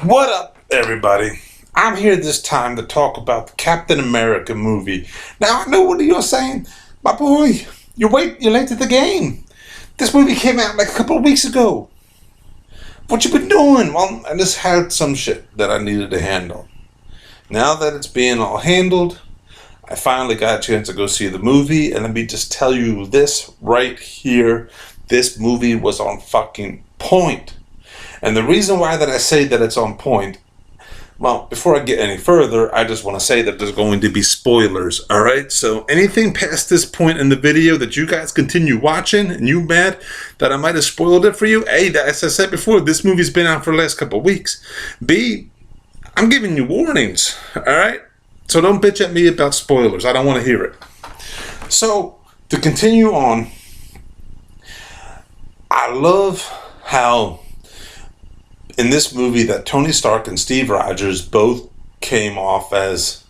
What up, everybody? I'm here this time to talk about the Captain America movie. Now, I know what you're saying. My boy, you're late to the game. This movie came out like a couple of weeks ago. What you been doing? Well, I just had some shit that I needed to handle. Now that it's being all handled, I finally got a chance to go see the movie, and let me just tell you this right here. This movie was on fucking point. And the reason why that I say that it's on point, well, before I get any further, I just want to say that there's going to be spoilers, alright? So anything past this point in the video that you guys continue watching and you mad that I might have spoiled it for you, A, as I said before, this movie's been out for the last couple of weeks. B, I'm giving you warnings, alright? So don't bitch at me about spoilers. I don't want to hear it. So, to continue on, I love how in this movie that Tony Stark and Steve Rogers both came off as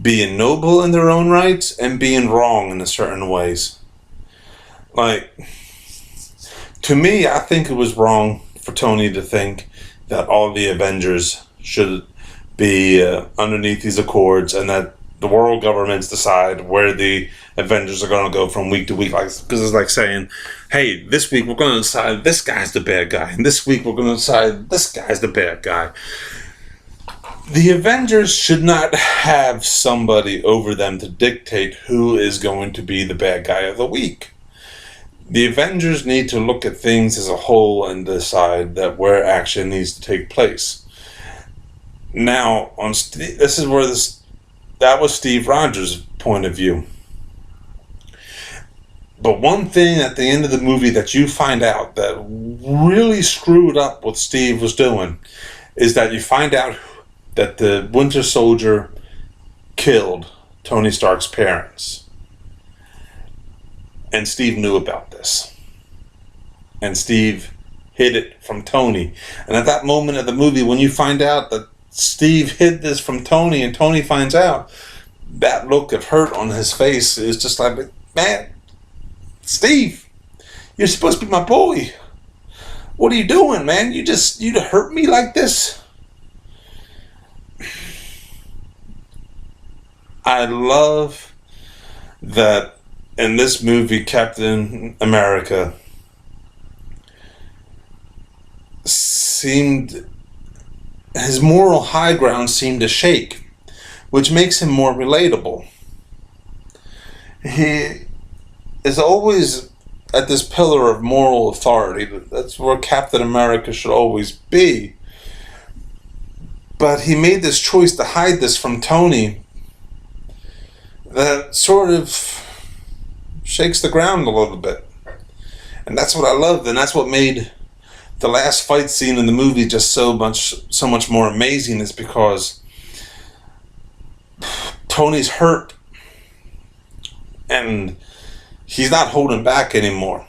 being noble in their own rights and being wrong in certain ways. Like, to me, I think it was wrong for Tony to think that all the Avengers should be underneath these accords and that the world governments decide where the Avengers are going to go from week to week. Like, because it's like saying, hey, this week we're going to decide this guy's the bad guy, and this week we're going to decide this guy's the bad guy. The Avengers should not have somebody over them to dictate who is going to be the bad guy of the week. The Avengers need to look at things as a whole and decide that where action needs to take place. Now, this is where that was Steve Rogers' point of view. But one thing at the end of the movie that you find out that really screwed up what Steve was doing is that you find out that the Winter Soldier killed Tony Stark's parents. And Steve knew about this. And Steve hid it from Tony. And at that moment of the movie, when you find out that Steve hid this from Tony and Tony finds out, that look of hurt on his face is just like, man, Steve, you're supposed to be my boy. What are you doing, man? You hurt me like this? I love that in this movie, Captain America his moral high ground seemed to shake, which makes him more relatable. He is always at this pillar of moral authority. That's where Captain America should always be. But he made this choice to hide this from Tony that sort of shakes the ground a little bit. And that's what I loved, and that's what made the last fight scene in the movie just so much more amazing, is because Tony's hurt and he's not holding back anymore.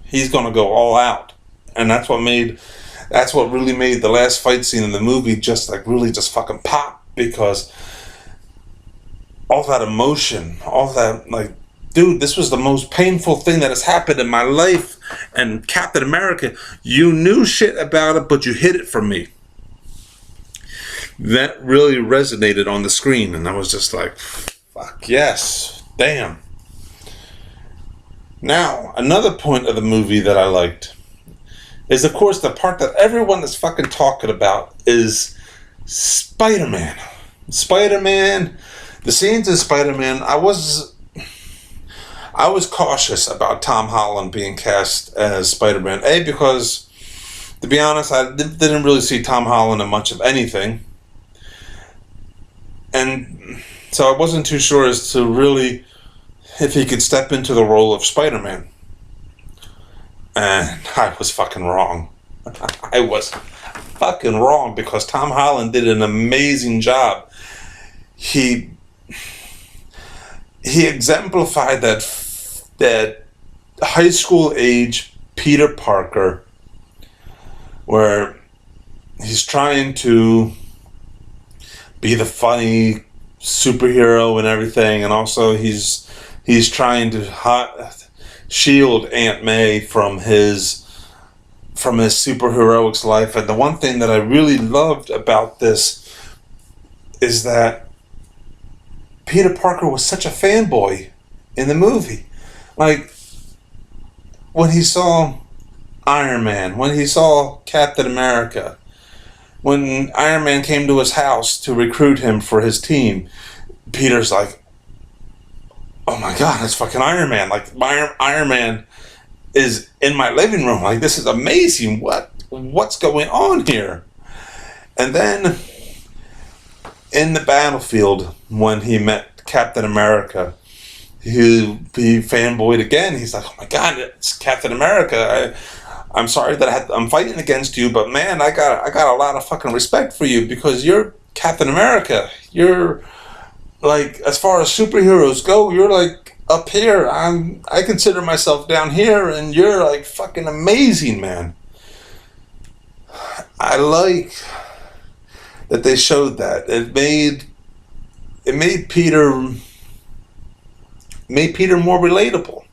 He's gonna go all out, and that's what really made the last fight scene in the movie just fucking pop, because all that emotion, all that, like, dude, this was the most painful thing that has happened in my life. And Captain America, you knew shit about it, but you hid it from me. That really resonated on the screen, and I was just like, fuck yes, damn. Now, another point of the movie that I liked is, of course, the part that everyone is fucking talking about is Spider-Man. The scenes in Spider-Man, I was cautious about Tom Holland being cast as Spider-Man. A, because, to be honest, I didn't really see Tom Holland in much of anything. And so I wasn't too sure as to really if he could step into the role of Spider-Man. And I was fucking wrong. I was fucking wrong, because Tom Holland did an amazing job. He exemplified that high school age Peter Parker, where he's trying to be the funny superhero and everything, and also he's trying to shield Aunt May from his from his superheroics life. And the one thing that I really loved about this is that Peter Parker was such a fanboy in the movie. Like, when he saw Iron Man, when he saw Captain America, when Iron Man came to his house to recruit him for his team, Peter's like, oh my God, that's fucking Iron Man. Like, Iron Man is in my living room. Like, this is amazing. What's going on here? And then in the battlefield, when he met Captain America, he fanboyed again. He's like, oh my God, it's Captain America. I'm sorry that I'm fighting against you, but man, I got a lot of fucking respect for you because you're Captain America. You're like, as far as superheroes go, you're like up here. I consider myself down here, and you're like fucking amazing, man. I like that they showed that. It made Peter more relatable.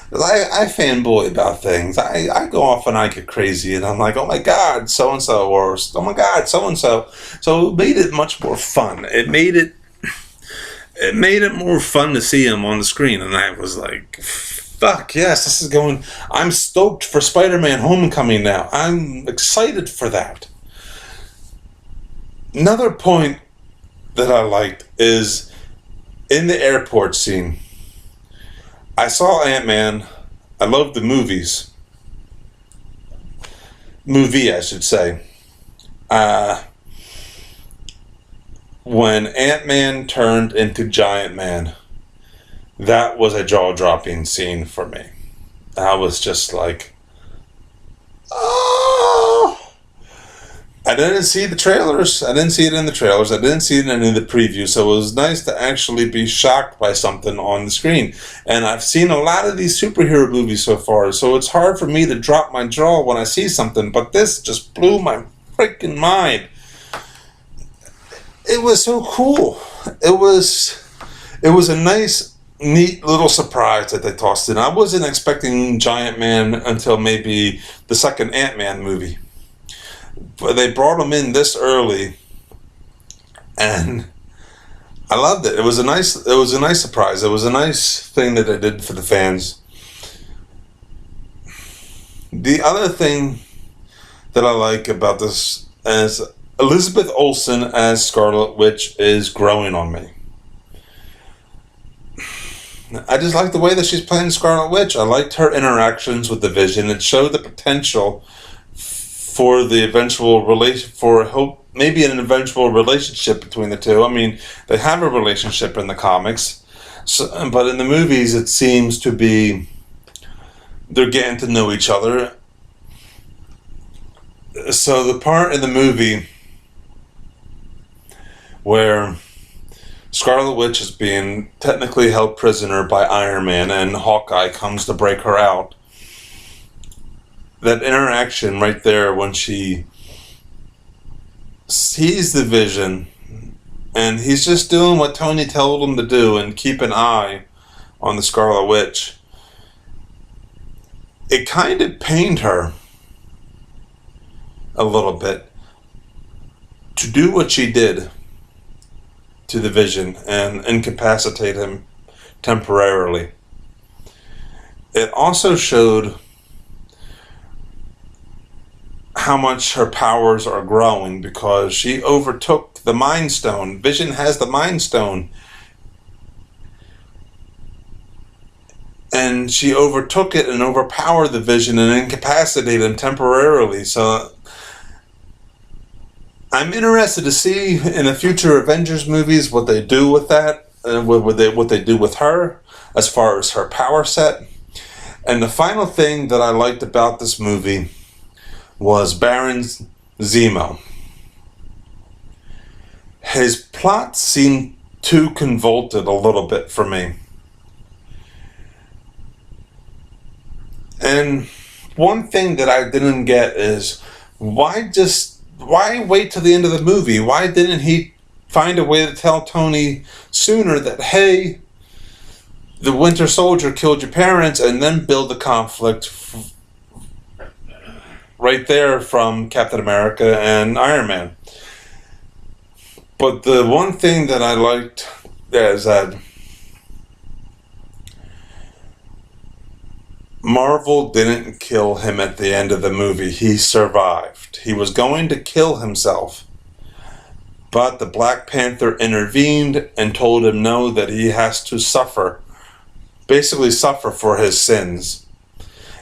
I fanboy about things. I go off and I get crazy, and I'm like, oh my God, so and so, or oh my God, so and so. So it made it much more fun. It made it more fun to see him on the screen, and I was like, fuck yes, this is going. I'm stoked for Spider-Man: Homecoming now. I'm excited for that. Another point that I liked is in the airport scene. I saw Ant-Man. I love the movies. Movie, I should say. When Ant-Man turned into Giant Man, that was a jaw-dropping scene for me. I was just like, oh. I didn't see the trailers. I didn't see it in the trailers. I didn't see it in any of the previews. So it was nice to actually be shocked by something on the screen. And I've seen a lot of these superhero movies so far, so it's hard for me to drop my jaw when I see something. But this just blew my freaking mind. It was so cool. It was a nice, neat little surprise that they tossed in. I wasn't expecting Giant Man until maybe the second Ant-Man movie. But they brought him in this early, and I loved it. It was a nice surprise. It was a nice thing that they did for the fans. The other thing that I like about this is Elizabeth Olsen as Scarlet Witch is growing on me. I just like the way that she's playing Scarlet Witch. I liked her interactions with the Vision. It showed the potential for the eventual maybe an eventual relationship between the two. I mean, they have a relationship in the comics, but in the movies it seems to be they're getting to know each other. So the part in the movie where Scarlet Witch is being technically held prisoner by Iron Man and Hawkeye comes to break her out, that interaction right there when she sees the Vision and he's just doing what Tony told him to do and keep an eye on the Scarlet Witch, it kind of pained her a little bit to do what she did to the Vision and incapacitate him temporarily. It also showed how much her powers are growing because she overtook the Mind Stone. Vision has the Mind Stone. And she overtook it and overpowered the Vision and incapacitated him temporarily. So I'm interested to see in the future Avengers movies what they do with that, what they do with her as far as her power set. And the final thing that I liked about this movie was Baron Zemo. His plot seemed too convoluted a little bit for me. And one thing that I didn't get is why wait till the end of the movie? Why didn't he find a way to tell Tony sooner that, hey, the Winter Soldier killed your parents, and then build the conflict right there from Captain America and Iron Man. But the one thing that I liked is that Marvel didn't kill him at the end of the movie. He survived. He was going to kill himself, but the Black Panther intervened and told him no, that he has to suffer, basically suffer for his sins,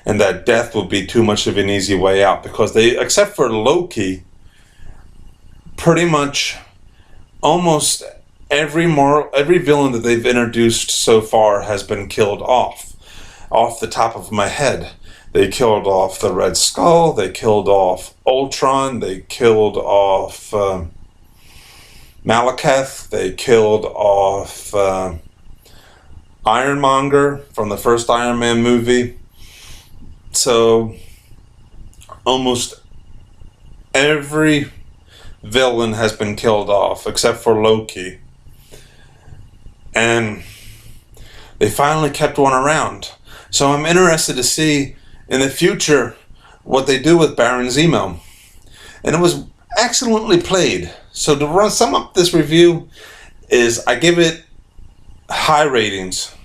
and that death would be too much of an easy way out, because they, except for Loki, pretty much almost every villain that they've introduced so far has been killed off the top of my head. They killed off the Red Skull, they killed off Ultron, they killed off Malekith, they killed off Ironmonger from the first Iron Man movie. So almost every villain has been killed off except for Loki. And they finally kept one around. So I'm interested to see in the future what they do with Baron Zemo. And it was excellently played. So to sum up this review is I give it high ratings.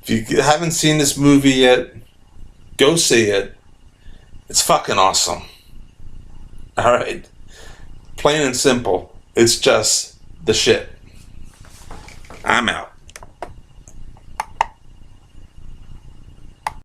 If you haven't seen this movie yet, go see it. It's fucking awesome. Alright? Plain and simple. It's just the shit. I'm out.